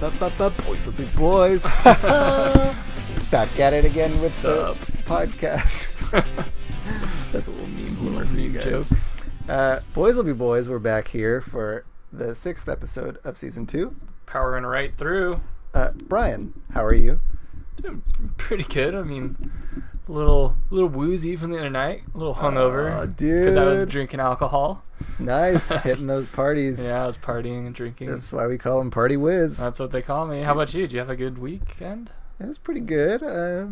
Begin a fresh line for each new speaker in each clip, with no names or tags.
Boys will be boys. Back at it again with the podcast.
That's a little meme humor for you guys.
Joke. Boys will be boys. We're back here for the 6th episode of season 2.
Powering right through.
Brian, how are you?
Doing pretty good. I mean, a little woozy from the other night. A little hungover.
Oh, dude.
Because I was drinking alcohol.
Nice. Hitting those parties.
Yeah, I was partying and drinking.
That's why we call them Party Whiz.
That's what they call me. How about you? Did you have a good weekend?
It was pretty good. I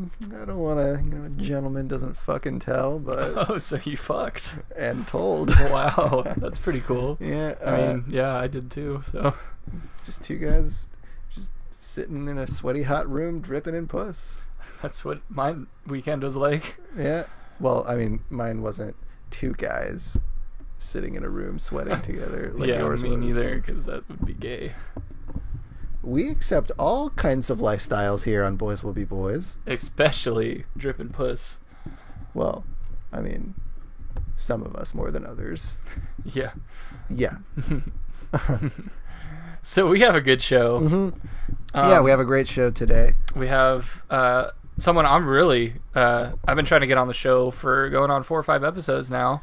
don't want to, a gentleman doesn't fucking tell, but...
Oh, so you fucked.
And told.
Wow, that's pretty cool.
Yeah.
I mean, yeah, I did too, so...
Just two guys just sitting in a sweaty hot room dripping in puss.
That's what my weekend was like.
Yeah. Well, I mean, mine wasn't two guys sitting in a room sweating together like yours was.
Yeah, me neither, because that would be gay.
We accept all kinds of lifestyles here on Boys Will Be Boys.
Especially dripping puss.
Well, I mean, some of us more than others.
Yeah.
Yeah.
So we have a good show.
Mm-hmm. Yeah, we have a great show today.
We have someone I'm really... I've been trying to get on the show for going on 4 or 5 episodes now.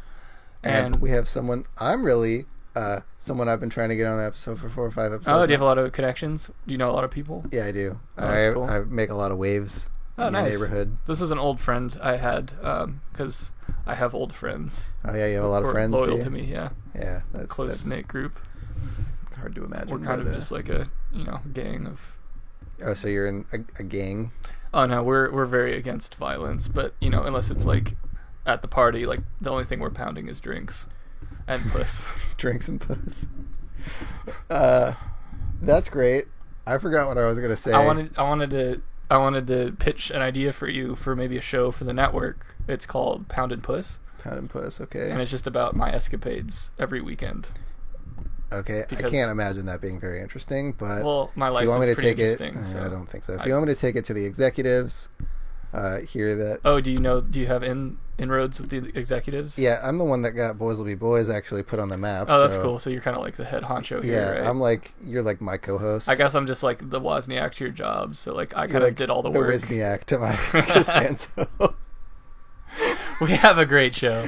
And we have someone I'm really... someone I've been trying to get on the episode for 4 or 5 episodes.
Oh, do you have a lot of connections? Do you know a lot of people?
Yeah, I do.
Oh, cool.
I make a lot of waves in
nice.
the neighborhood.
This is an old friend I had, because I have old friends.
Oh, yeah, you have a lot of friends,
loyal
do you?
to me, yeah.
Yeah, that's
close-knit group.
Hard to imagine.
We're kind of just like a, gang of...
Oh, so you're in a gang?
Oh, no, we're very against violence, but, unless it's, like, at the party, like, the only thing we're pounding is drinks. And puss.
Drinks and puss. That's great. I forgot what I was gonna say.
I wanted to pitch an idea for you for maybe a show for the network. It's called Pound and Puss.
Pound and Puss, okay.
And it's just about my escapades every weekend.
Okay, I can't imagine that being very interesting, but
my life is pretty interesting. So
I don't think so. If you want me to take it to the executives, hear that.
Oh, do you have inroads with the executives?
Yeah, I'm the one that got Boys Will Be Boys actually put on the map.
Oh, that's cool. So you're kind of like the head honcho here,
yeah,
right?
You're like my co-host.
I guess I'm just like the Wozniak to your job. So like I kind of did all the work.
The Wozniak to my Costanzo.
We have a great show.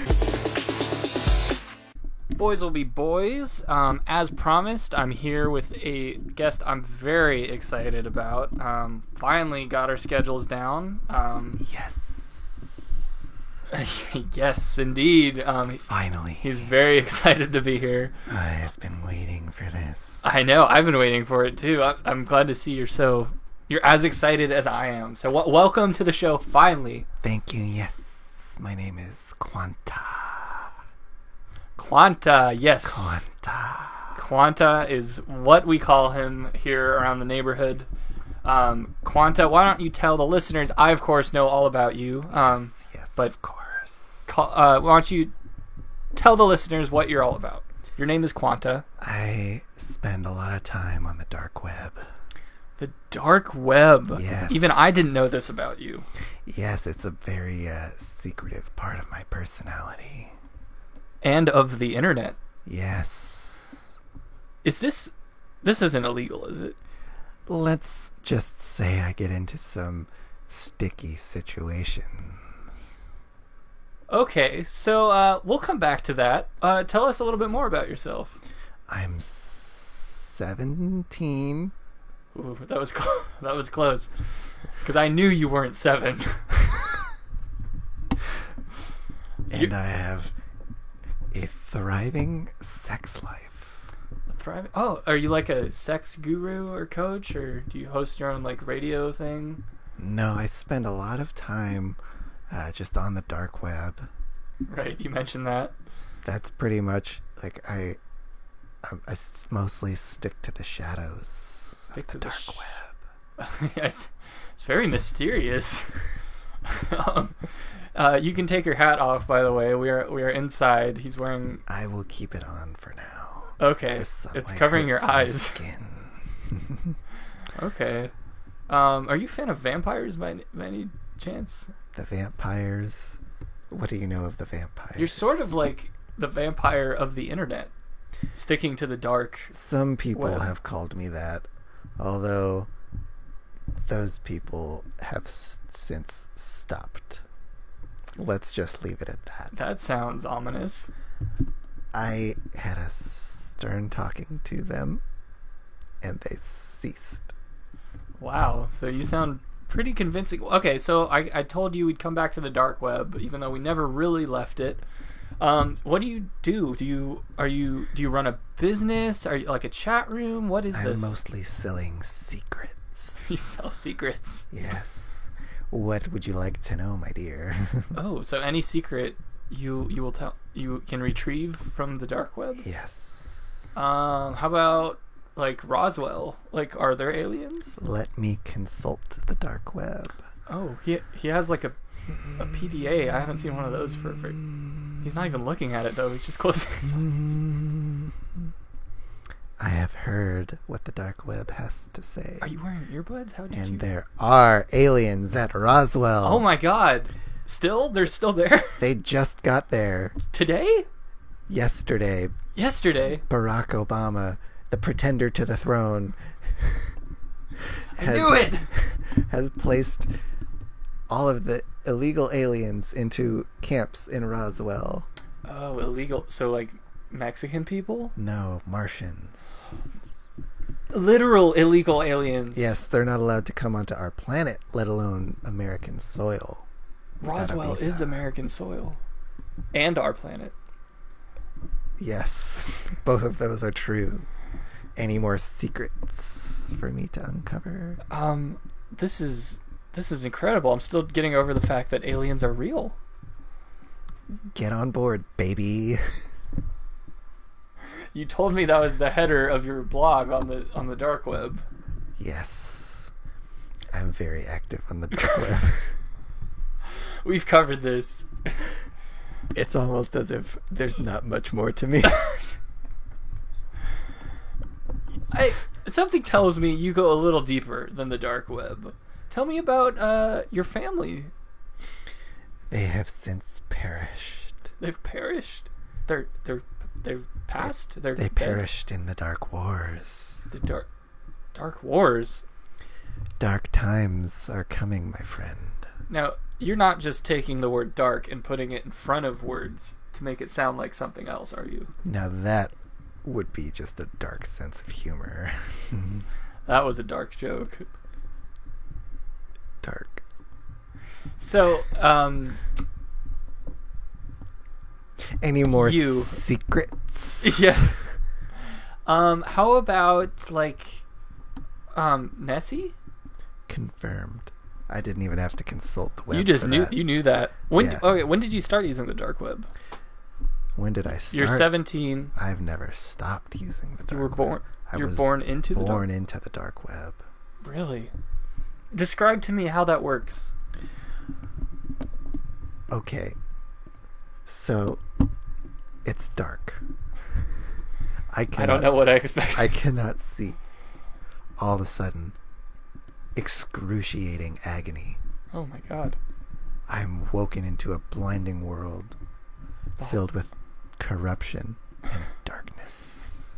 Boys Will Be Boys. As promised, I'm here with a guest I'm very excited about. Finally got our schedules down.
Yes.
Yes, indeed.
Finally.
He's very excited to be here.
I have been waiting for this.
I know. I've been waiting for it, too. I'm glad to see you're as excited as I am. So welcome to the show, finally.
Thank you. Yes. My name is Quanta.
Quanta, yes.
Quanta
is what we call him here around the neighborhood. Quanta, why don't you tell the listeners? I, of course, know all about you.
Yes, but of course.
Why don't you tell the listeners what you're all about? Your name is Quanta.
I spend a lot of time on the dark web.
The dark web?
Yes.
Even I didn't know this about you.
Yes, it's a very secretive part of my personality.
And of the internet.
Yes.
This isn't illegal, is it?
Let's just say I get into some sticky situations.
Okay, so we'll come back to that. Tell us a little bit more about yourself.
I'm 17.
Ooh, that was close. Because I knew you weren't 7.
And I have a thriving sex life.
Thriving? Oh, are you like a sex guru or coach, or do you host your own like radio thing?
No, I spend a lot of time just on the dark web.
Right, you mentioned that.
That's pretty much like I mostly stick to the shadows of the dark web.
Yes, it's very mysterious. You can take your hat off, by the way. We are inside. He's wearing...
I will keep it on for now.
Okay. It's covering your eyes.
Skin.
Okay. Are you a fan of vampires by any chance?
The vampires? What do you know of the vampires?
You're sort of like the vampire of the internet, sticking to the dark
Some people
web.
have called me that. Although those people have since stopped. Let's just leave it at that.
That sounds ominous.
I had a stern talking to them, and they ceased.
Wow. So you sound pretty convincing. Okay, so I told you we'd come back to the dark web, even though we never really left it. What do you do? Do you run a business? Are you like a chat room? What is this?
I'm mostly selling secrets.
You sell secrets.
Yes. What would you like to know, my dear?
Oh, so any secret you will tell, you can retrieve from the dark web?
Yes.
How about like Roswell? Like, are there aliens?
Let me consult the dark web.
Oh, he has like a PDA. I haven't seen one of those for he's not even looking at it though. He's just closing his eyes.
I have heard what the dark web has to say.
Are you wearing earbuds? How did you?
And there are aliens at Roswell.
Oh my God! Still, they're still there
They just got there
today.
yesterday.
Yesterday.
Barack Obama, the pretender to the throne,
I knew it.
has placed all of the illegal aliens into camps in Roswell.
Oh, illegal. So like Mexican people?
No, Martians.
Literal illegal aliens.
Yes, they're not allowed to come onto our planet, let alone American soil. without a
Roswell
visa.
is American soil. And our planet.
Yes, both of those are true. Any more secrets for me to uncover?
This is incredible. I'm still getting over the fact that aliens are real.
Get on board, baby.
You told me that was the header of your blog on the dark web.
Yes. I'm very active on the dark web.
We've covered this.
It's almost as if there's not much more to me.
Something tells me you go a little deeper than the dark web. Tell me about your family.
They have since perished.
They've perished. They're passed. They're
They
dead.
perished in the dark wars.
The dark wars.
Dark times are coming, my friend.
Now, you're not just taking the word dark and putting it in front of words to make it sound like something else, are you?
Now that would be just a dark sense of humor.
That was a dark joke.
Dark.
So,
Any more
You.
secrets?
yes. How about, like, Nessie?
Confirmed. I didn't even have to consult the web.
You just
for
knew
that.
you knew that. When
Yeah.
okay, when did you start using the dark web?
When did I start?
You're 17.
I've never stopped using the dark
You were born.
web. I
You were
was
born into the dark.
born into the dark web.
Really? Describe to me how that works.
Okay. So it's dark. I
I don't know what I expect.
I cannot see. All of a sudden, excruciating agony.
Oh my God.
I'm woken into a blinding world filled with corruption and darkness.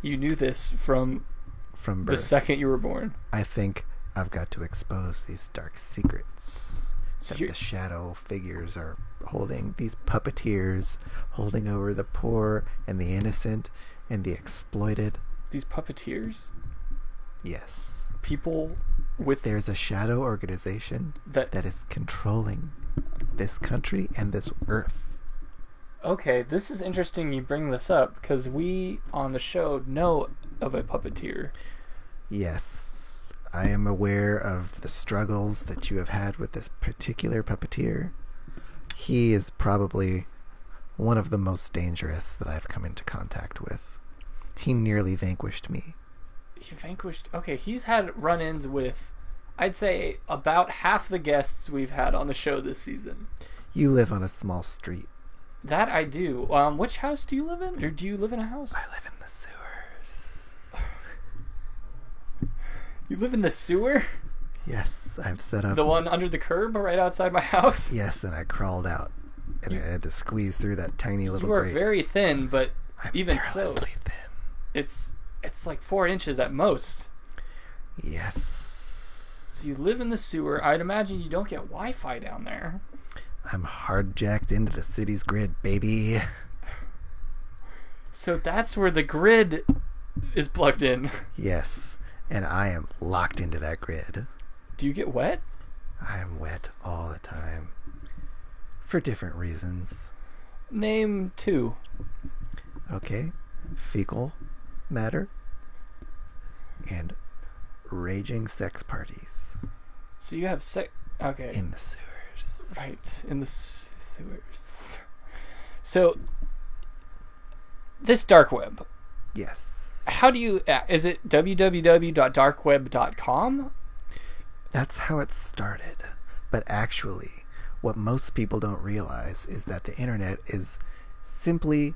You knew this from
From
the
birth,
second you were born.
I think I've got to expose these dark secrets
So
that
you're-
the shadow figures are holding. These puppeteers holding over the poor and the innocent and the exploited.
These puppeteers,
Yes.
people with
There's a shadow organization
that.
that is controlling this country and this earth.
Okay, this is interesting. You bring this up because we on the show know of a puppeteer.
Yes, I am aware of the struggles that you have had with this particular puppeteer. He is probably one of the most dangerous that I've come into contact with. He nearly vanquished me.
He vanquished. Okay, he's had run-ins with, I'd say, about half the guests we've had on the show this season.
You live on a small street.
That I do. Which house do you live in? Or do you live in a house?
I live in the sewers.
You live in the sewer?
Yes, I've set up.
The one under the curb right outside my house?
Yes, and I crawled out. And I had to squeeze through that tiny little
You are
grate.
very thin, but
I'm
even so,
perilously thin.
it's like 4 inches at most.
Yes.
So you live in the sewer. I'd imagine you don't get Wi-Fi down there.
I'm hard-jacked into the city's grid, baby.
So that's where the grid is plugged in.
Yes, and I am locked into that grid.
Do you get wet?
I am wet all the time. For different reasons.
Name 2.
Okay. Fecal matter. And raging sex parties.
So you have Okay.
In the sewers.
Right, in the sewers. So, this dark web.
Yes.
How do you... Is it www.darkweb.com?
That's how it started. But actually, what most people don't realize is that the internet is simply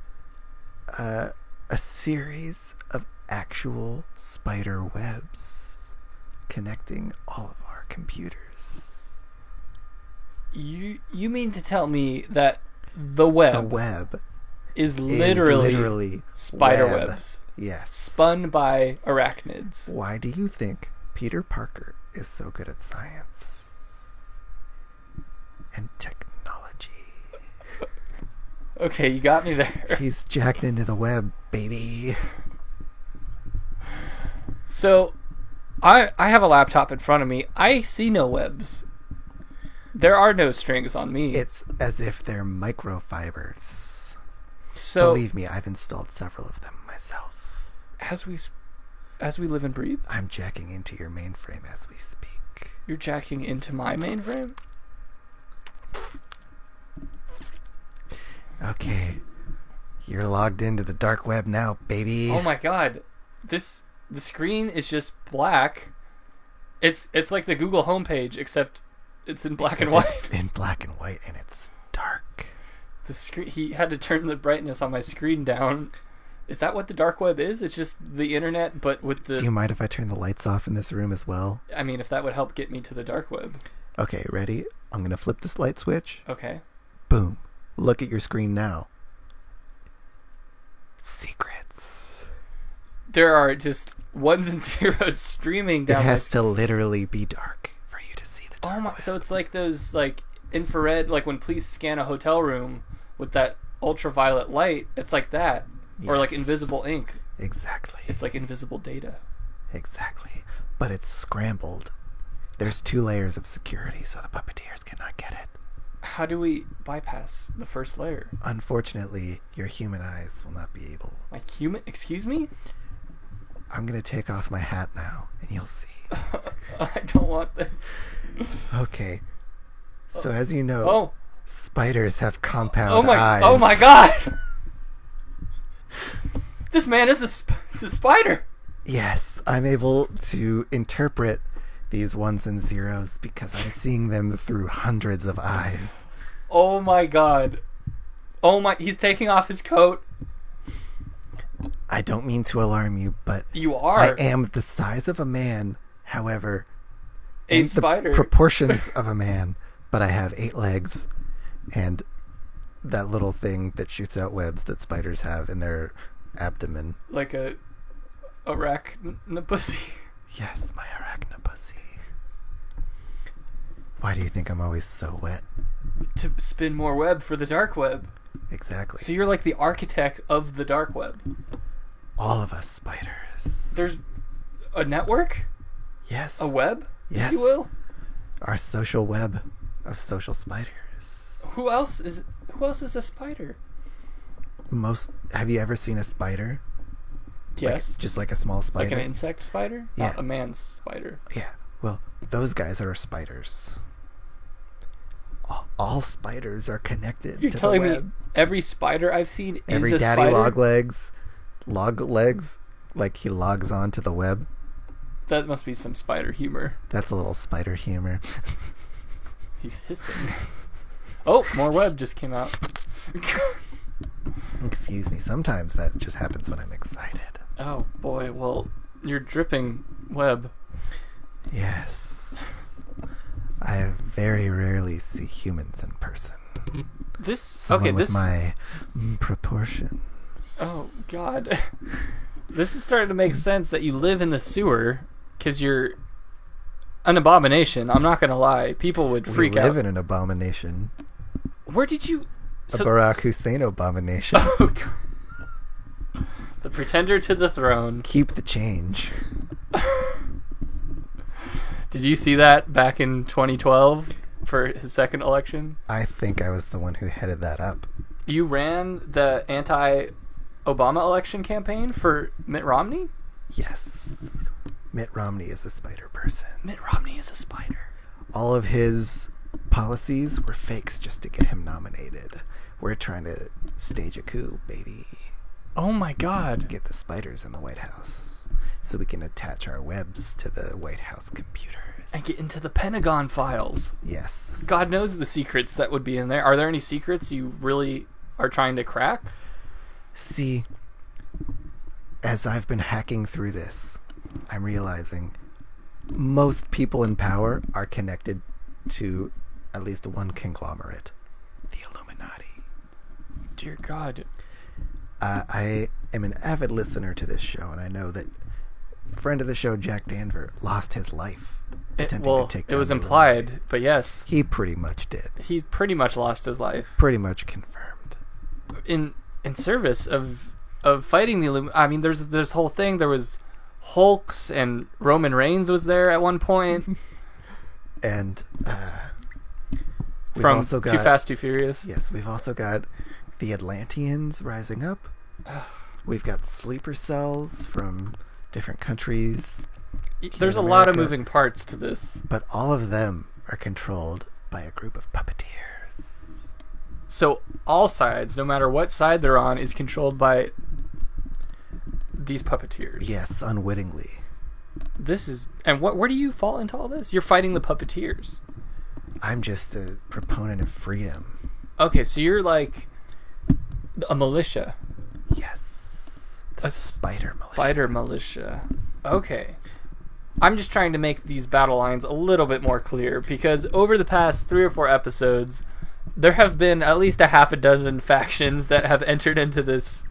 a series of actual spider webs connecting all of our computers.
You mean to tell me that the web, is literally spider webs?
Yes.
Spun by arachnids.
Why do you think Peter Parker is so good at science and technology?
Okay, you got me there.
He's jacked into the web, baby.
So, I have a laptop in front of me. I see no webs. There are no strings on me.
It's as if they're microfibers.
So,
believe me, I've installed several of them myself.
As we live and breathe,
I'm jacking into your mainframe as we speak.
you're jacking into my mainframe?
Okay. You're logged into the dark web now, baby.
Oh my god. The screen is just black. It's like the Google homepage, except it's in black and white.
It's in black and white, and it's dark.
The screen. He had to turn the brightness on my screen down. Is that what the dark web is? It's just the internet, but with the...
Do you mind if I turn the lights off in this room as well?
I mean, if that would help get me to the dark web.
Okay, ready? I'm going to flip this light switch.
Okay.
Boom. Look at your screen now. Secrets.
There are just ones and zeros streaming down.
It has to literally be dark for you to see the dark web.
So it's like those like infrared, like when police scan a hotel room with that ultraviolet light. It's like that. Or like
Yes.
invisible ink.
Exactly.
It's like invisible data.
Exactly. But it's scrambled. There's 2 layers of security, so the puppeteers cannot get it.
How do we bypass the first layer?
Unfortunately, your human eyes will not be able.
My human... Excuse me?
I'm going to take off my hat now, and you'll see.
I don't want this.
Okay. So as you know,
Oh.
spiders have compound eyes.
Oh my god! This man is a spider!
Yes, I'm able to interpret these ones and zeros because I'm seeing them through hundreds of eyes.
Oh my god. Oh my... He's taking off his coat.
I don't mean to alarm you, but
You are.
I am the size of a man, however,
A
in
spider.
the proportions of a man, but I have 8 legs and that little thing that shoots out webs that spiders have in their abdomen.
Like a arachnopussy.
Yes, my arachnopussy. Why do you think I'm always so wet?
To spin more web for the dark web.
Exactly.
So you're like the architect of the dark web.
All of us spiders.
There's a network?
Yes.
A web?
Yes.
If you will?
Our social web of social spiders.
Who else is a spider?
Have you ever seen a spider?
Yes.
Just like a small spider?
Like an insect spider?
Yeah.
Not a man's spider.
Yeah. Well, those guys are spiders. All spiders are connected
You're
to
telling
the
me
web.
every spider I've seen is
Every
a
daddy
spider?
log legs, like he logs on to the web.
That must be some spider humor.
That's a little spider humor.
He's hissing. Oh, more web just came out.
Excuse me. Sometimes that just happens when I'm excited.
Oh boy, well, you're dripping web.
Yes. I very rarely see humans in person. Someone with my proportions.
Oh god. This is starting to make sense that you live in the sewer because you're an abomination. I'm not gonna lie. People would freak
we live
out.
in an abomination.
Where did you?
A Barack Hussein abomination.
Oh, God. The pretender to the throne.
Keep the change.
Did you see that back in 2012 for his second election?
I think I was the one who headed that up.
You ran the anti-Obama election campaign for Mitt Romney?
Yes. Mitt Romney is a spider person.
Mitt Romney is a spider.
All of his policies were fakes just to get him nominated. We're trying to stage a coup, baby.
Oh my God.
Get the spiders in the White House so we can attach our webs to the White House computers.
And get into the Pentagon files.
Yes.
God knows the secrets that would be in there. Are there any secrets you really are trying to crack?
See, as I've been hacking through this, I'm realizing most people in power are connected to at least one conglomerate. The Illuminati.
Dear God.
I am an avid listener to this show, and I know that friend of the show, Jack Danver, lost his life attempting to take down
it was
the
implied,
Illuminati.
but yes.
He pretty much did.
He pretty much lost his life.
Pretty much confirmed.
In service of fighting the Illuminati. I mean, there's this whole thing. There was Hulks, and Roman Reigns was there at one point.
And we've
From
also got
Too Fast, Too Furious.
Yes, we've also got the Atlanteans rising up. We've got sleeper cells from different countries.
There's a
in
lot of
America.
moving parts to this.
But all of them are controlled by a group of puppeteers.
So all sides, no matter what side they're on, is controlled by these puppeteers.
Yes, unwittingly.
This is... And where do you fall into all this? You're fighting the puppeteers.
I'm just a proponent of freedom.
Okay, so you're like a militia.
Yes. The
A
spider militia.
Spider militia. Okay. I'm just trying to make these battle lines a little bit more clear, because over the past 3 or 4 episodes, there have been at least a half a dozen factions that have entered into this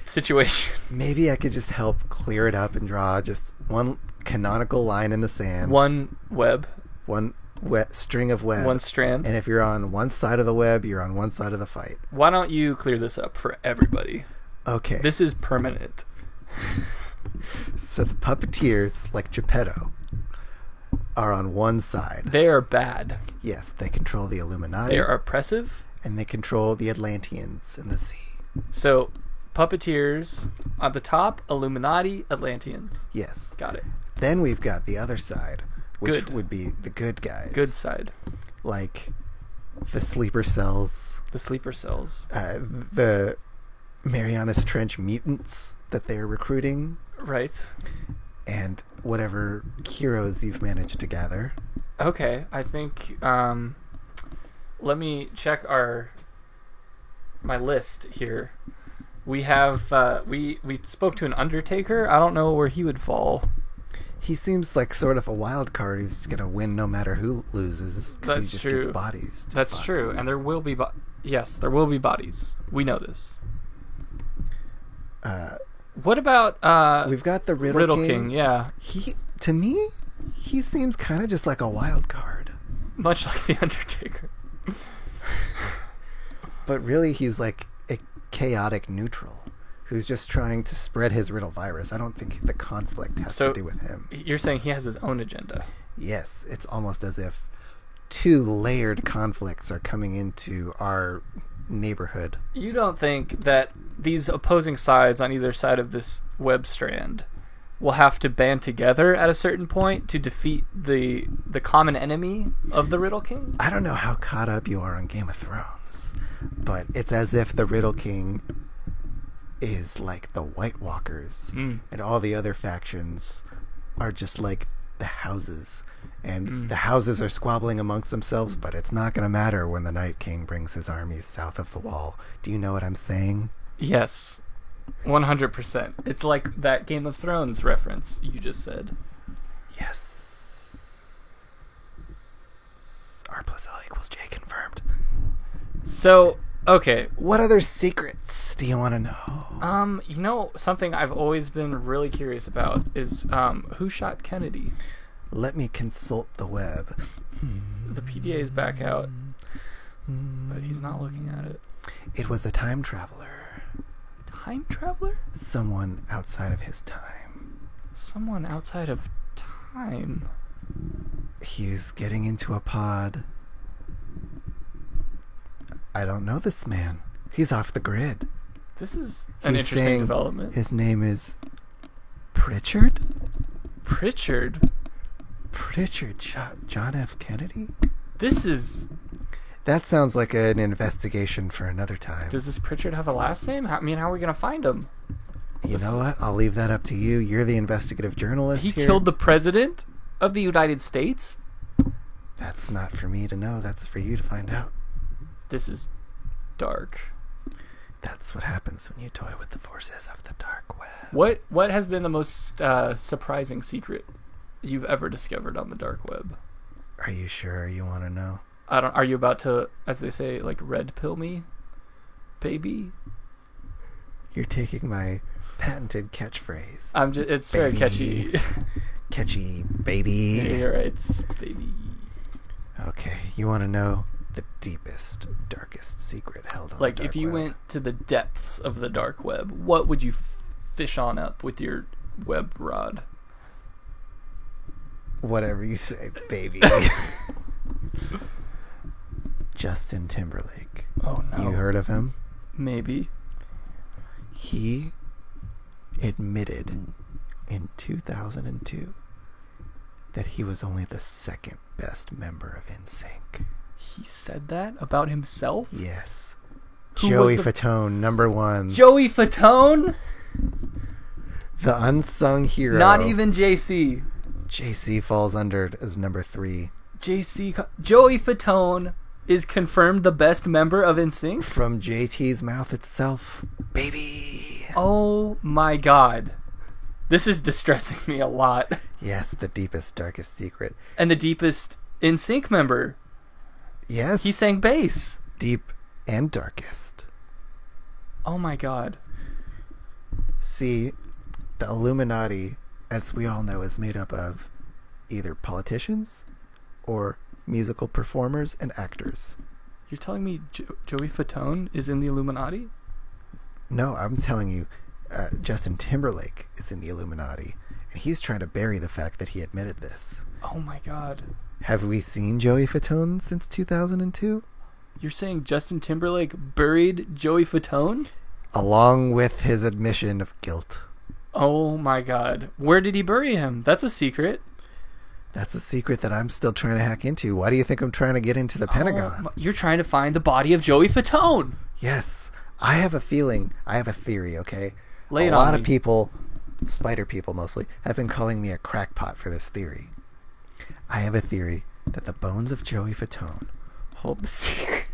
situation.
Maybe I could just help clear it up and draw just one canonical line in the sand.
One web.
One string of web.
One strand.
And if you're on one side of the web, you're on one side of the fight.
Why don't you clear this up for everybody?
Okay.
This is permanent.
So the puppeteers, like Geppetto, are on one side.
They are bad.
Yes, they control the Illuminati.
They are oppressive.
And they control the Atlanteans in the sea.
So, puppeteers at the top, Illuminati, Atlanteans.
Yes.
Got it.
Then we've got the other side, which
Good.
would be the good guys.
Good side.
Like the sleeper cells,
The sleeper cells.
the Marianas Trench mutants that they're recruiting,
Right.
and whatever heroes you've managed to gather.
Okay, I think let me check my list here. We have we spoke to an Undertaker. I don't know where he would fall.
He seems like sort of a wild card who's just gonna win no matter who loses, because he
That's
just
true.
gets bodies. to
That's
fuck.
true, and there will be yes, there will be bodies. We know this. What about
We've got the
Riddle King? Yeah,
He, to me, he seems kind of just like a wild card.
much like the Undertaker.
But really, he's like a chaotic neutral who's just trying to spread his riddle virus. I don't think the conflict has
So-
to do with him.
You're saying he has his own agenda.
Yes, it's almost as if 2 layered conflicts are coming into our neighborhood.
You don't think that these opposing sides on either side of this web strand will have to band together at a certain point to defeat the common enemy of the Riddle King?
I don't know how caught up you are on Game of Thrones, but it's as if the Riddle King is like the White Walkers, and all the other factions are just like the houses. And the houses are squabbling amongst themselves, but it's not going to matter when the Night King brings his armies south of the wall. Do you know what I'm saying?
Yes. 100%. It's like that Game of Thrones reference you just said.
Yes. R plus L equals J confirmed.
So, Okay.
What other secrets do you want to know?
You know, something I've always been really curious about is who shot Kennedy?
Let me consult the web.
The PDA is back out, but he's not looking at it.
It was a time traveler.
Time traveler?
Someone outside of his time.
Someone outside of time.
He was getting into a pod. I don't know this man. He's off the grid.
This is an
He's
interesting
saying
development.
His name is Pritchard?
Pritchard?
Pritchard shot John F. Kennedy?
This is...
That sounds like an investigation for another time.
Does this Pritchard have a last name? I mean, how are we going to find him?
You know what? I'll leave that up to you. You're the investigative journalist
He
here.
killed the president of the United States?
That's not for me to know. That's for you to find out.
This is dark.
That's what happens when you toy with the forces of the dark web.
What has been the most surprising secret you've ever discovered on the dark web?
Are you sure you want to know?
Are you about to, as they say, like red pill me, baby?
You're taking my patented catchphrase.
It's very
Baby.
catchy.
Catchy, baby.
You're right, it's baby.
Okay, you want to know the deepest, darkest secret held on
Like
the dark
if you
web?
went to the depths of the dark web, what would you fish on up with your web rod?
Whatever you say, baby. Justin Timberlake.
Oh no.
You heard of him?
Maybe.
He admitted in 2002 that he was only the second best member of NSYNC.
He said that about himself?
Yes.
Who
Joey
was the-
Fatone, number one.
Joey Fatone?
The unsung hero.
Not even JC.
JC falls under as number 3.
Joey Fatone is confirmed the best member of NSYNC?
From JT's mouth itself. Baby.
Oh my god. This is distressing me a lot.
Yes, the deepest, darkest secret.
And the deepest NSYNC member.
Yes.
He sang bass.
Deep and darkest.
Oh my god.
See, the Illuminati, as we all know, is made up of either politicians or musical performers and actors.
You're telling me Joey Fatone is in the Illuminati?
No, I'm telling you, Justin Timberlake is in the Illuminati, and he's trying to bury the fact that he admitted this.
Oh my god.
Have we seen Joey Fatone since 2002?
You're saying Justin Timberlake buried Joey Fatone?
Along with his admission of guilt.
Oh my god. Where did he bury him? That's a secret.
That's a secret that I'm still trying to hack into. Why do you think I'm trying to get into the Pentagon?
You're trying to find the body of Joey Fatone.
Yes. I have a theory, okay?
Lay it
a
on
lot
me.
of people, spider people mostly, have been calling me a crackpot for this theory. I have a theory that the bones of Joey Fatone hold the secret.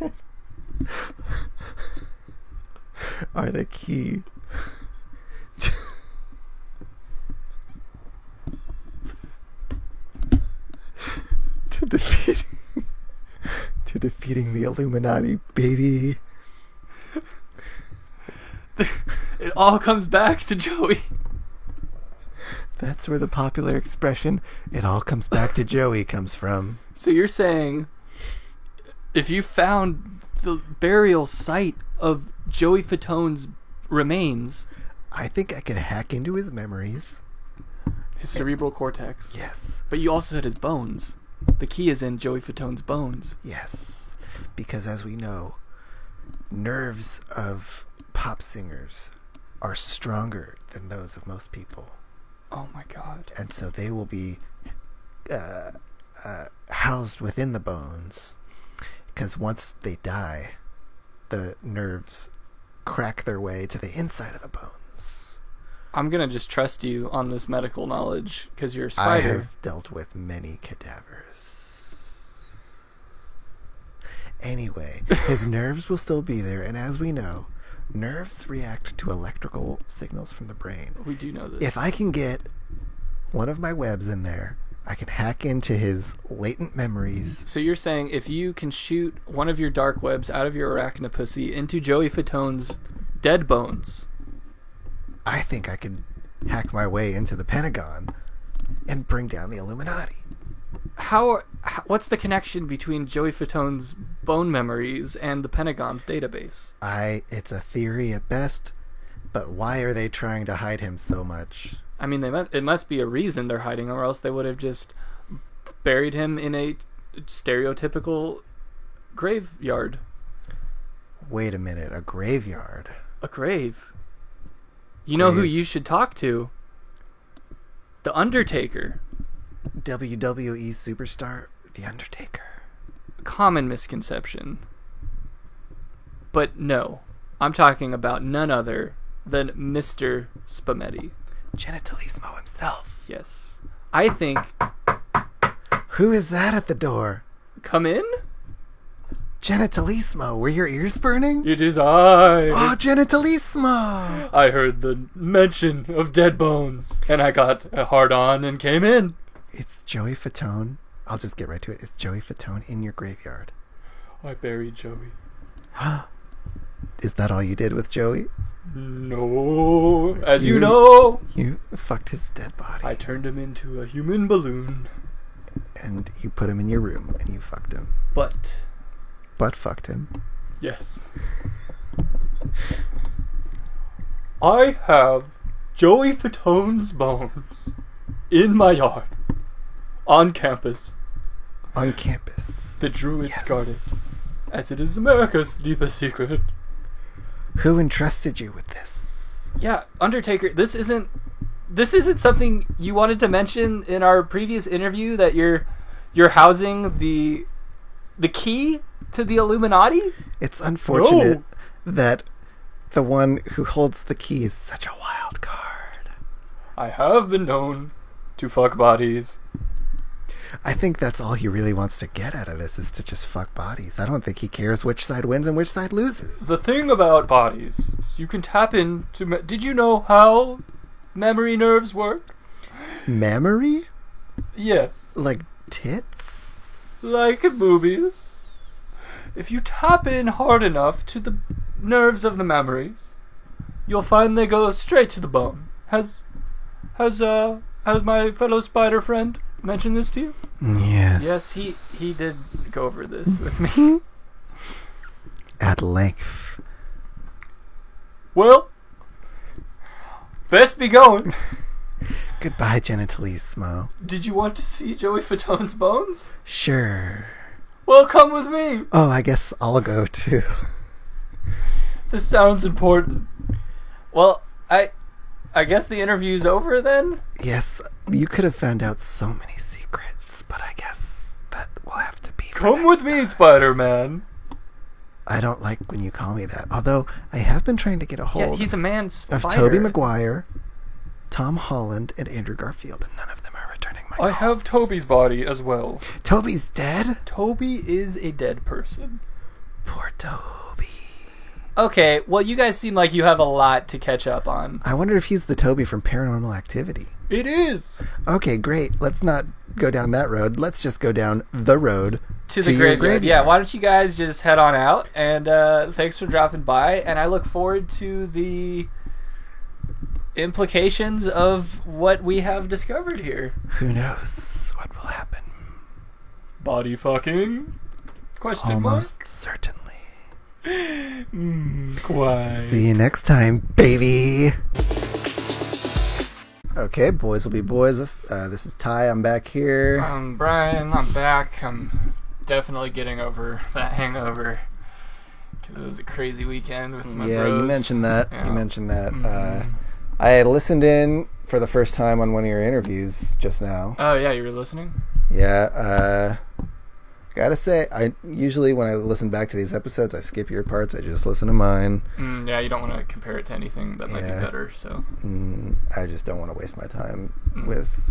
Are the key to defeating the Illuminati, baby.
It all comes back to Joey.
That's where the popular expression, it all comes back to Joey, comes from.
So you're saying if you found the burial site of Joey Fatone's remains,
I think I could hack into his memories.
his cerebral cortex,
Yes.
but you also said his bones. The key is in Joey Fatone's bones.
Yes. Because as we know, nerves of pop singers are stronger than those of most people.
Oh my god.
And so they will be housed within the bones. Because once they die, the nerves crack their way to the inside of the bones.
I'm gonna just trust you on this medical knowledge because you're a
I
spider.
have dealt with many cadavers. Anyway, his nerves will still be there, and as we know, nerves react to electrical signals from the brain.
We do know this.
If I can get one of my webs in there I can hack into his latent memories.
So you're saying if you can shoot one of your dark webs out of your arachnopussy into Joey Fatone's dead bones,
I think I could hack my way into the Pentagon and bring down the Illuminati.
what's the connection between Joey Fatone's bone memories and the Pentagon's database?
It's a theory at best, but why are they trying to hide him so much?
I mean, it must be a reason they're hiding him, or else they would have just buried him in a stereotypical graveyard.
Wait a minute, a graveyard?
A grave? You know who you should talk to? The Undertaker.
WWE superstar, The Undertaker.
Common misconception. But no, I'm talking about none other than Mr. Spametti.
Genitalismo himself.
Yes. I think...
Who is that at the door?
Come in?
Genitalismo, were your ears burning?
It is I.
Oh, Genitalismo!
I heard the mention of dead bones, and I got a hard-on and came in.
It's Joey Fatone. I'll just get right to it. Is Joey Fatone in your graveyard?
I buried Joey.
Is that all you did with Joey?
No. As you know,
you fucked his dead body.
I turned him into a human balloon.
And you put him in your room and you fucked him.
But
fucked him.
Yes. I have Joey Fatone's bones in my yard. On campus.
On campus.
The Druids guard it, as it is America's deepest secret.
Who entrusted you with this?
Yeah, Undertaker, this isn't something you wanted to mention in our previous interview, that you're housing the key to the Illuminati?
It's unfortunate that the one who holds the key is such a wild card.
I have been known to fuck bodies.
I think that's all he really wants to get out of this, is to just fuck bodies. I don't think he cares which side wins and which side loses.
The thing about bodies is you can tap into... Did you know how memory nerves work?
Memory?
Yes.
Like tits?
Like in movies. If you tap in hard enough to the nerves of the memories, you'll find they go straight to the bone. Has my fellow spider friend mentioned this to you?
Yes.
Yes, he did go over this with me.
At length.
Well, best be going.
Goodbye, Genitalismo.
Did you want to see Joey Fatone's bones?
Sure.
Well, come with me.
Oh, I guess I'll go too.
This sounds important. Well, I guess the interview's over then?
Yes, you could have found out so many secrets, but I guess that will have to be...
Come with me, Spider-Man.
I don't like when you call me that. Although, I have been trying to get a hold
he's a man spider.
of Tobey Maguire, Tom Holland, and Andrew Garfield, and none of them are returning my calls.
I have Tobey's body as well.
Tobey's dead?
Toby is a dead person.
Poor Toby.
Okay, well, you guys seem like you have a lot to catch up on.
I wonder if he's the Toby from Paranormal Activity.
It is.
Okay, great. Let's not go down that road. Let's just go down the road
to the graveyard. Yeah, why don't you guys just head on out, and thanks for dropping by, and I look forward to the implications of what we have discovered here.
Who knows what will happen?
Body fucking? Question
Almost
mark?
Certainly.
Quite.
See you next time, baby. Okay, boys will be boys. This is Ty. I'm back here.
I'm Brian. I'm back. I'm definitely getting over that hangover because it was a crazy weekend with my bros.
You mentioned that.
Yeah.
You mentioned that. I listened in for the first time on one of your interviews just now.
Oh yeah, you were listening?
Yeah. Gotta say, I usually when I listen back to these episodes, I skip your parts. I just listen to mine.
Yeah, you don't want to compare it to anything that might be better. So
I just don't want to waste my time with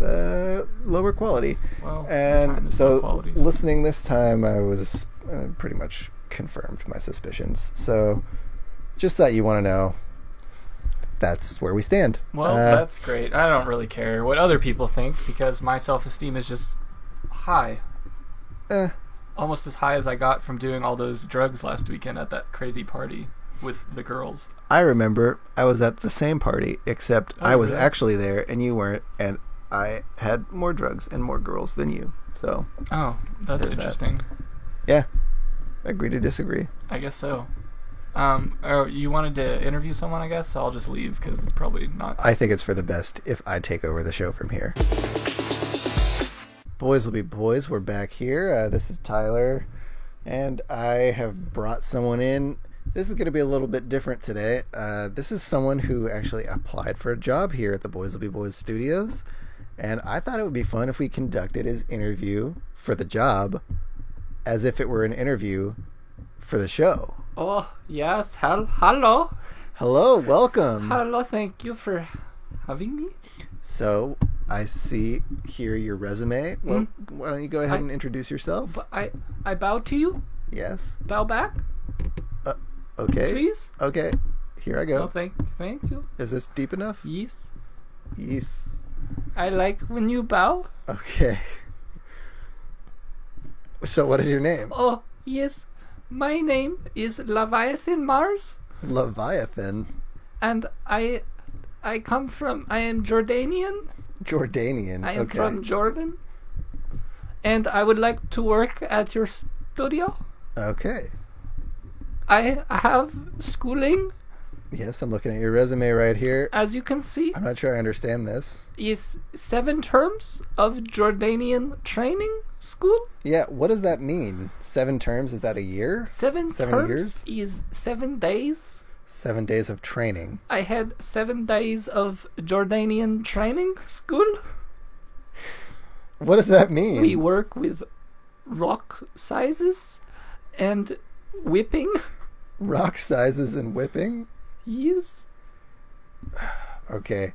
lower quality.
Well,
and so listening this time, I was pretty much confirmed my suspicions. So just that you want to know, that's where we stand.
Well, that's great. I don't really care what other people think because my self-esteem is just high. Almost as high as I got from doing all those drugs last weekend at that crazy party with the girls.
I remember I was at the same party, except I was actually there and you weren't, and I had more drugs and more girls than you. So.
Oh, that's interesting.
Yeah. Agree to disagree.
I guess so. You wanted to interview someone, I guess? So I'll just leave because it's probably not...
I think it's for the best if I take over the show from here. Boys will be boys. We're back here. This is Tyler, and I have brought someone in. This is going to be a little bit different today. This is someone who actually applied for a job here at the Boys will be boys studios, and I thought it would be fun if we conducted his interview for the job as if it were an interview for the show.
Oh, yes. Hello.
Hello, welcome.
Hello, thank you for having me.
So, I see here your resume. Well, why don't you go ahead and introduce yourself?
I bow to you.
Yes.
Bow back.
Okay.
Please.
Okay. Here I go.
Oh, thank you.
Is this deep enough?
Yes.
Yes.
I like when you bow.
Okay. So, what is your name?
Oh, yes. My name is Leviathan Mars.
Leviathan?
And I am Jordanian.
Jordanian.
I am from Jordan. And I would like to work at your studio.
Okay.
I have schooling.
Yes, I'm looking at your resume right here.
As you can see.
I'm not sure I understand this.
Is 7 terms of Jordanian training school.
Yeah, what does that mean? 7 terms? Is that a year?
7
terms
years? Is 7 days.
7 days of training.
I had 7 days of Jordanian training school.
What does that mean?
We work with rock sizes and whipping.
Rock sizes and whipping?
Yes.
Okay.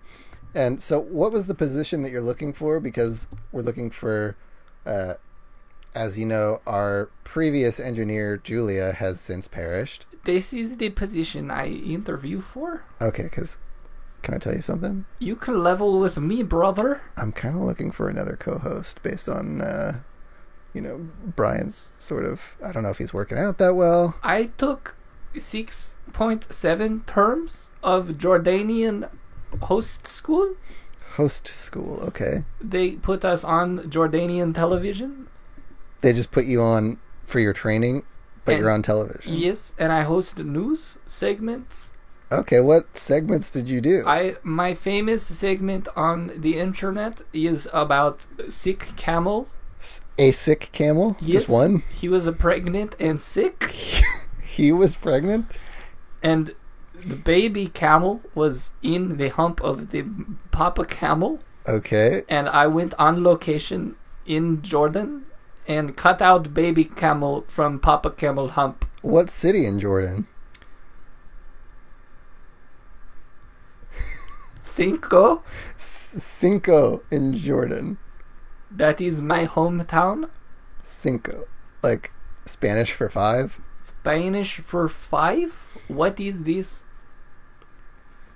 And so what was the position that you're looking for? Because we're looking for, as you know, our previous engineer, Julia, has since perished.
This is the position I interview for.
Okay, because can I tell you something?
You can level with me, brother.
I'm kind of looking for another co-host based on, Brian's sort of, I don't know if he's working out that well.
I took 6.7 terms of Jordanian host school.
Host school, okay.
They put us on Jordanian television.
They just put you on for your training, but you're on television.
Yes, and I host news segments.
Okay, what segments did you do?
My famous segment on the internet is about sick camel.
A sick camel?
Yes,
just one?
He was pregnant and sick.
He was pregnant?
And the baby camel was in the hump of the Papa camel.
Okay.
And I went on location in Jordan and cut out baby camel from Papa camel hump.
What city in Jordan?
Cinco.
Cinco in Jordan.
That is my hometown.
Cinco. Like Spanish for 5?
Spanish for 5? What is this?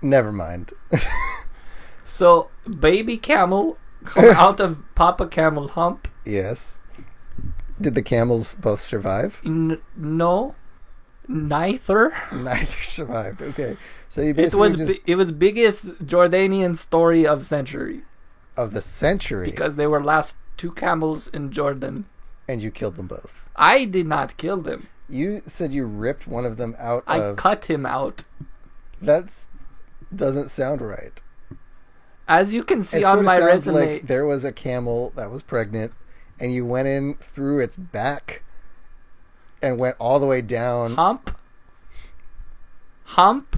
Never mind.
So, baby camel come out of Papa camel hump.
Yes. Did the camels both survive?
No. Neither.
Neither survived. Okay. So you basically
it was biggest Jordanian story of century.
Of the century.
Because they were last 2 camels in Jordan.
And you killed them both.
I did not kill them.
You said you ripped one of them out
I cut him out.
That doesn't sound right.
As you can see on my resume,
like there was a camel that was pregnant, and you went in through its back and went all the way down.
Hump.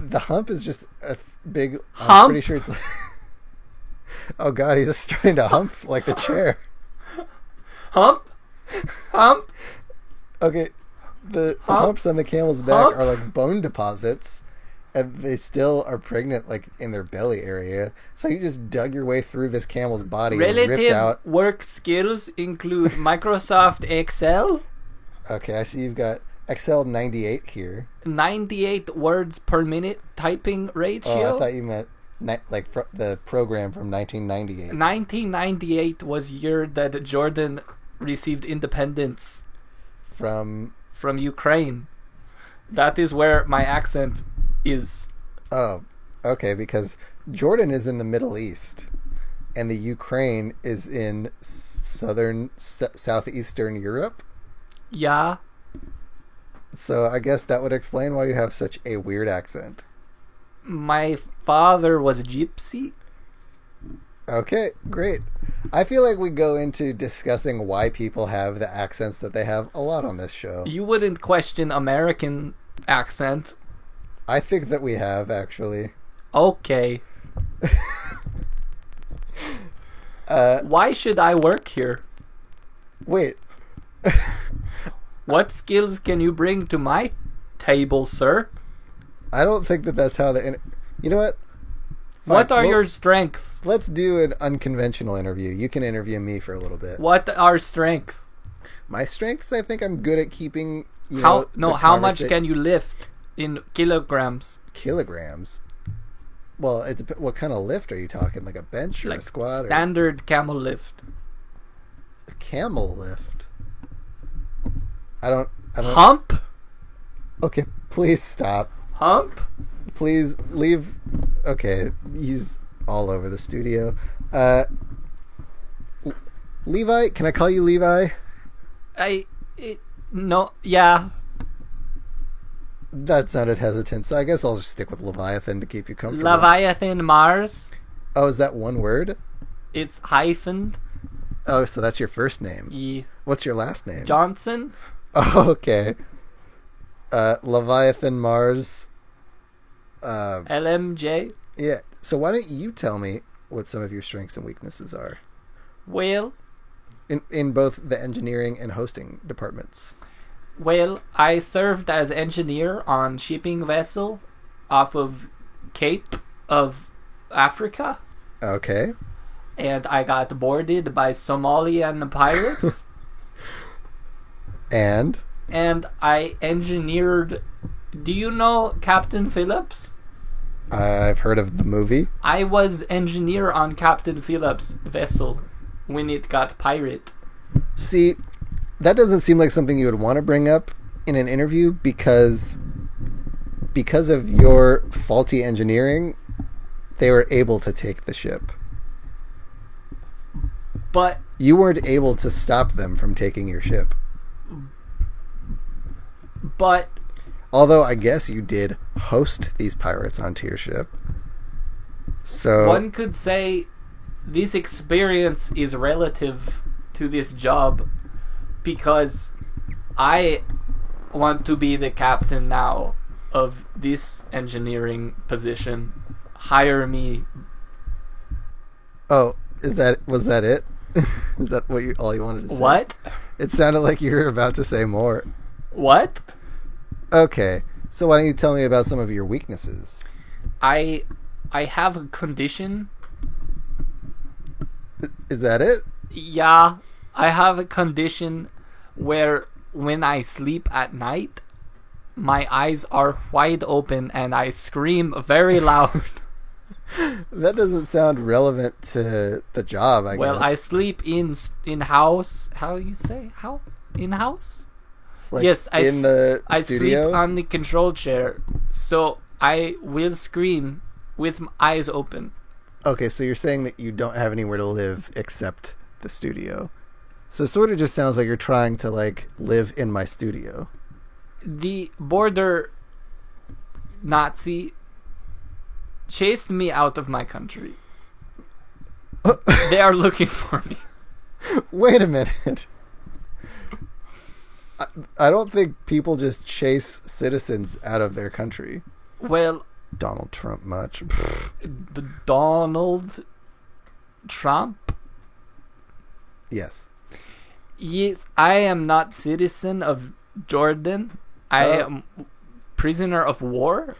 The hump is just a big.
Hump.
I'm pretty sure it's. Oh God, he's just starting to hump like the chair.
Hump.
Okay, the humps on the camel's back are like bone deposits. And they still are pregnant, like, in their belly area. So you just dug your way through this camel's body and ripped out...
Relative work skills include Microsoft Excel.
Okay, I see you've got Excel 98 here.
98 words per minute typing ratio.
Oh, I thought you meant the program from 1998.
1998 was year that Jordan received independence
From
Ukraine. That is where my accent is.
Oh, okay, because Jordan is in the Middle East, and the Ukraine is in southeastern Europe.
Yeah.
So I guess that would explain why you have such a weird accent.
My father was gypsy.
Okay, great. I feel like we go into discussing why people have the accents that they have a lot on this show.
You wouldn't question American accent.
I think that we have, actually.
Okay. Why should I work here?
Wait.
What skills can you bring to my table, sir?
I don't think that that's how the... You know what? Fine.
What are your strengths?
Let's do an unconventional interview. You can interview me for a little bit.
What are strengths?
My strengths, I think I'm good at keeping, how
much can you lift in kilograms?
Kilograms? Well, it's what kind of lift are you talking? Like a bench or
Like
a squat?
standard camel lift.
A camel lift? I don't...
Hump?
Okay, please stop.
Hump?
Please leave... Okay, he's all over the studio. Levi? Can I call you Levi?
No, yeah.
That sounded hesitant, so I guess I'll just stick with Leviathan to keep you comfortable.
Leviathan Mars.
Oh, is that one word?
It's hyphened.
Oh, so that's your first name.
Yeah.
What's your last name?
Johnson.
Oh, okay. Leviathan Mars.
LMJ.
Yeah. So why don't you tell me what some of your strengths and weaknesses are?
Well,
In both the engineering and hosting departments.
Well, I served as engineer on shipping vessel off of Cape of Africa.
Okay.
And I got boarded by Somalian pirates.
And
I engineered... Do you know Captain Phillips?
I've heard of the movie.
I was engineer on Captain Phillips' vessel when it got pirate.
See, that doesn't seem like something you would want to bring up in an interview because of your faulty engineering, they were able to take the ship.
But
you weren't able to stop them from taking your ship.
But
although I guess you did host these pirates onto your ship. So
one could say this experience is relative to this job because I want to be the captain now of this engineering position. Hire me.
Oh, was that it? Is that all you wanted to say?
What?
It sounded like you were about to say more.
What?
Okay, so why don't you tell me about some of your weaknesses?
I have a condition.
Is that it?
Yeah, I have a condition where when I sleep at night, my eyes are wide open and I scream very loud.
That doesn't sound relevant to the job, I guess.
Well, I sleep in house. How you say? How? In house?
Like
yes,
in the
I
studio?
sleep on the control chair, so I will scream with my eyes open.
Okay, so you're saying that you don't have anywhere to live except the studio. So it sort of just sounds like you're trying to, live in my studio.
The border Nazi chased me out of my country. They are looking for me.
Wait a minute. I don't think people just chase citizens out of their country.
Well,
Donald Trump much.
The Donald Trump?
Yes.
Yes, I am not citizen of Jordan. I am prisoner of war.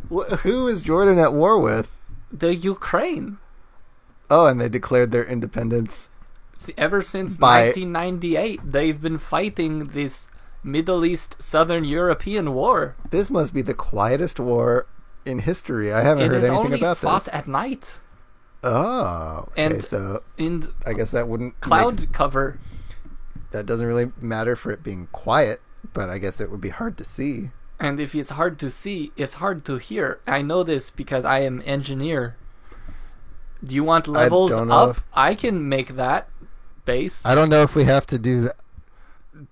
Who is Jordan at war with?
The Ukraine.
Oh, and they declared their independence
Ever since
By-
1998, they've been fighting this Middle East Southern European war.
This must be the quietest war in history. I haven't
It
heard
is
anything
only
about
fought
this.
at night.
Oh, okay.
And
So
in
I guess that wouldn't
cloud cover.
that doesn't really matter for it being quiet, but I guess it would be hard to see.
And if it's hard to see, it's hard to hear. I know this because I am engineer. Do you want levels
don't know
up?
if-
I can make that base.
I don't know if we have to do that.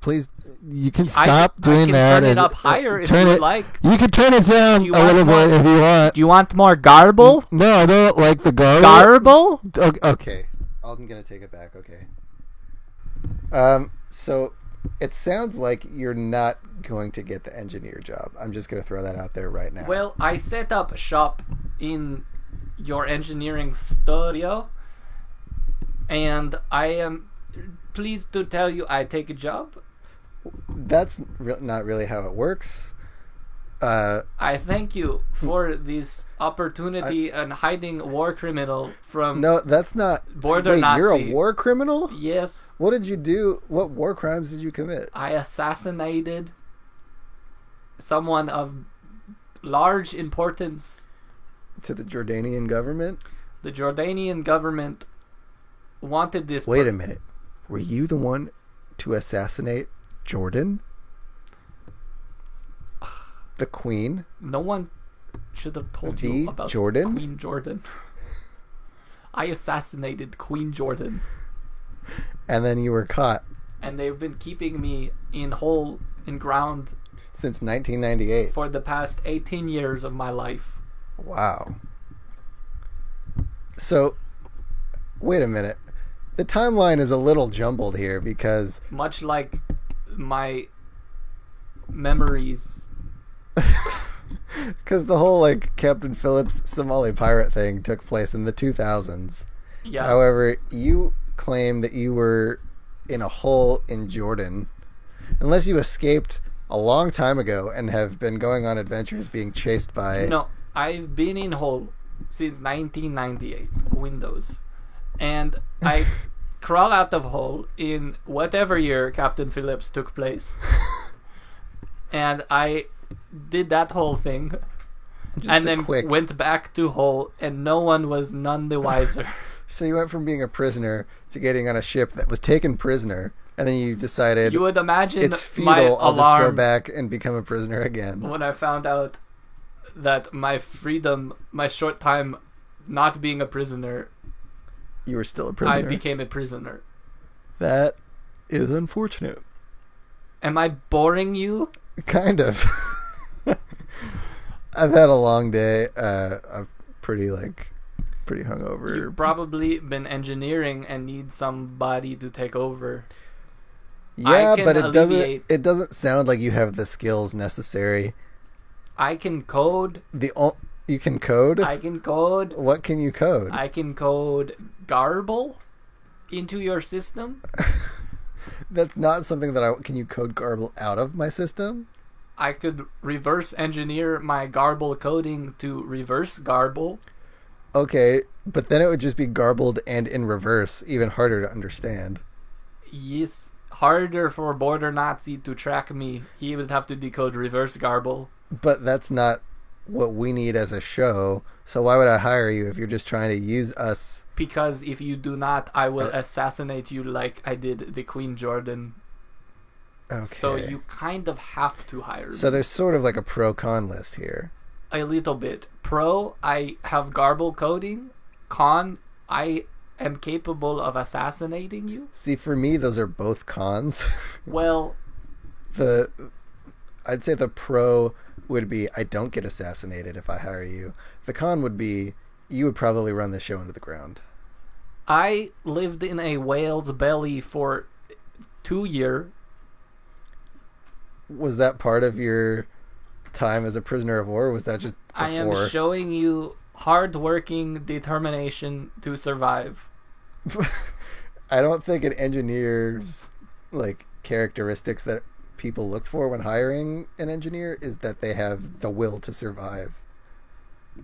Please, you can
I
stop doing
can
that
turn it
and
up higher if
turn
you
it.
like.
You can turn it down
Do you
a
want
little
more-
bit if you want.
Do you want more garble?
No, I don't like the garble.
Garble?
Okay, I'm gonna take it back. Okay. So it sounds like you're not going to get the engineer job. I'm just gonna throw that out there right now.
Well, I set up shop in your engineering studio, and I am pleased to tell you I take a job.
That's not really how it works.
I thank you for this opportunity and hiding war criminal from...
No, that's not.
Border
Wait, you're a
Nazi.
war criminal?
Yes,
What did you do? What war crimes did you commit?
I assassinated someone of large importance.
To the Jordanian government?
The Jordanian government wanted this...
Wait a minute. Were you the one to assassinate Jordan? The Queen?
No one should have told
The
you about
Jordan?
Queen Jordan. I assassinated Queen Jordan,
And then you were caught
and they've been keeping me in hole in ground
since 1998.
for the past 18 years of my life.
Wow. So, wait a minute. The timeline is a little jumbled here because
Much like my memories.
the whole like Captain Phillips Somali pirate thing took place in the 2000s.
Yeah.
However, you claim that you were in a hole in Jordan, unless you escaped a long time ago and have been going on adventures being chased by...
No, I've been in hole since 1998, Windows. And I crawl out of hole in whatever year Captain Phillips took place. And I did that whole thing.
Just
And
a
then
quick...
went back to hole, and no one was none the wiser.
So you went from being a prisoner to getting on a ship that was taken prisoner, and then you decided
You would imagine
it's
my
futile, I'll just go
alarm
back and become a prisoner again.
when I found out that my freedom, my short time not being a prisoner,
You were still a
I
prisoner.
became a prisoner.
That is unfortunate.
Am I boring you?
Kind of. I've had a long day. I'm pretty hungover.
You've probably been engineering and need somebody to take over.
Yeah,
I can
but it
alleviate-
doesn't sound like you have the skills necessary.
I can code.
You can code?
I can code.
What can you code?
I can code garble into your system.
That's not something that can you code garble out of my system?
I could reverse engineer my garble coding to reverse garble.
Okay, but then it would just be garbled and in reverse, even harder to understand.
Yes, harder for Border Nazi to track me. He would have to decode reverse garble.
But that's not what we need as a show, so why would I hire you if you're just trying to use us?
Because if you do not, I will assassinate you like I did the Queen Jordan.
Okay.
So you kind of have to hire me.
So there's sort of like a pro-con list here.
A little bit. Pro, I have garble coding. Con, I am capable of assassinating you.
See, for me, those are both cons.
Well,
I'd say the pro would be I don't get assassinated if I hire you. The con would be you would probably run the show into the ground.
I lived in a whale's belly for 2 years.
Was that part of your time as a prisoner of war, or was that just before?
I am showing you hard-working determination to survive.
I don't think an engineer's characteristics that people look for when hiring an engineer is that they have the will to survive.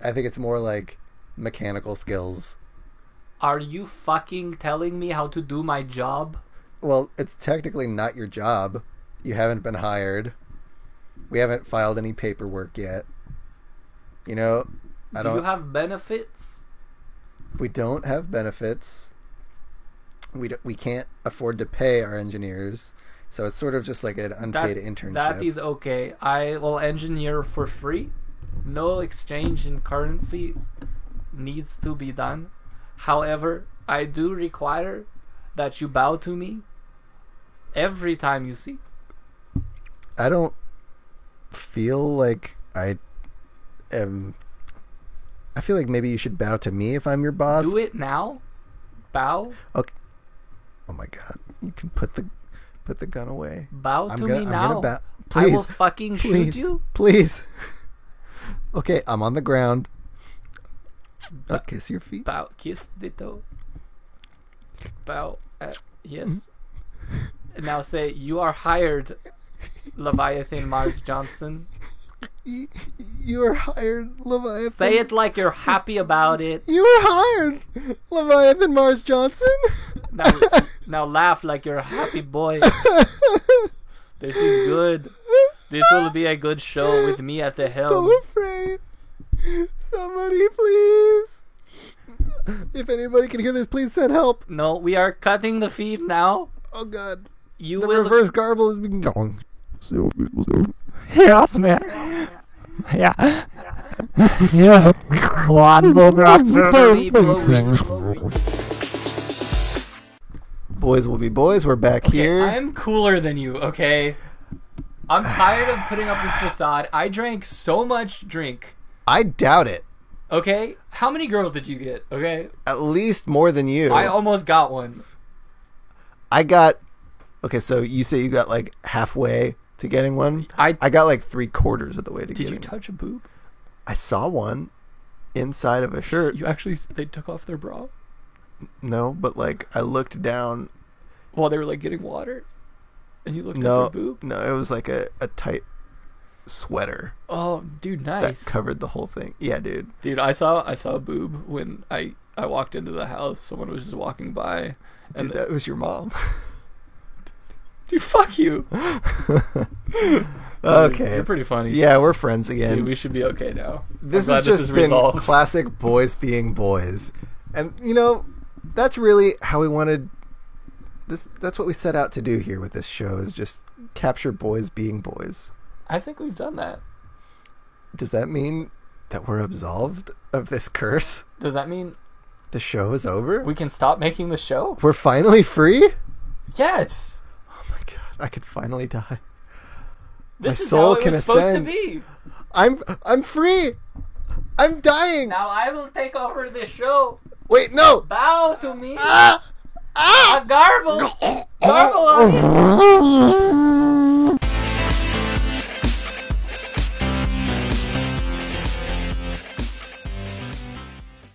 I think it's more like mechanical skills.
Are you fucking telling me how to do my job?
Well, it's technically not your job. You haven't been hired. We haven't filed any paperwork yet. You know,
Do you have benefits?
we don't have benefits. We can't afford to pay our engineers. So it's sort of just like an unpaid internship.
That is okay. I will engineer for free. No exchange in currency needs to be done. However, I do require that you bow to me every time you see.
I don't feel like I am. I feel like maybe you should bow to me if I'm your boss.
Do it now. Bow.
Okay. Oh my god! You can put the gun away.
Bow to me
I'm
now.
gonna bow.
I
Please,
will fucking shoot you.
please. Okay, I'm on the ground. I'll kiss your feet.
Bow. Kiss the toe. Bow. Yes. Now say, you are hired, Leviathan Mars Johnson.
You are hired, Leviathan.
Say it like you're happy about it.
You are hired, Leviathan Mars Johnson.
Now laugh like you're a happy boy. This is good. This will be a good show with me at the helm.
So afraid. Somebody, please. If anybody can hear this, please send help.
No, we are cutting the feed now.
Oh God.
You
The
will
reverse garble is being going.
Yes, man. Ja. Ja. Quando
slowly, slowly.
Boys will be boys. We're back here.
I'm cooler than you, okay? I'm tired of putting up this facade. I drank so much drink.
I doubt it.
Okay? How many girls did you get? Okay?
At least more than you.
I almost got one.
I got. Okay, so you say you got like halfway to getting one. I got like 3/4 of the way to getting.
Did you touch a boob?
I saw one inside of a shirt.
You actually, they took off their bra?
No, but like I looked down.
While they were like getting water? And you looked at
No,
their boob?
no, it was like a tight sweater
Oh, dude, nice.
that covered the whole thing. Yeah, dude.
Dude, I saw a boob when I walked into the house. Someone was just walking by. And
Dude, that was your mom.
dude, fuck you.
Okay.
You're pretty funny.
Yeah, we're friends again.
Dude, we should be okay now.
This
I'm
has
glad
just been
resolved.
classic boys being boys. And, you know, that's really how we wanted... That's what we set out to do here with this show, is just capture boys being boys.
I think we've done that.
Does that mean that we're absolved of this curse?
Does that mean
The show is over?
we can stop making the show?
We're finally free?
Yes.
Oh my god, I could finally die.
This
My
is
soul
how it
can
was supposed to
ascend.
be.
I'm free! I'm dying!
Now I will take over the show.
Wait, no!
Bow to me.
Ah! Ah!
A garble. Garble on me.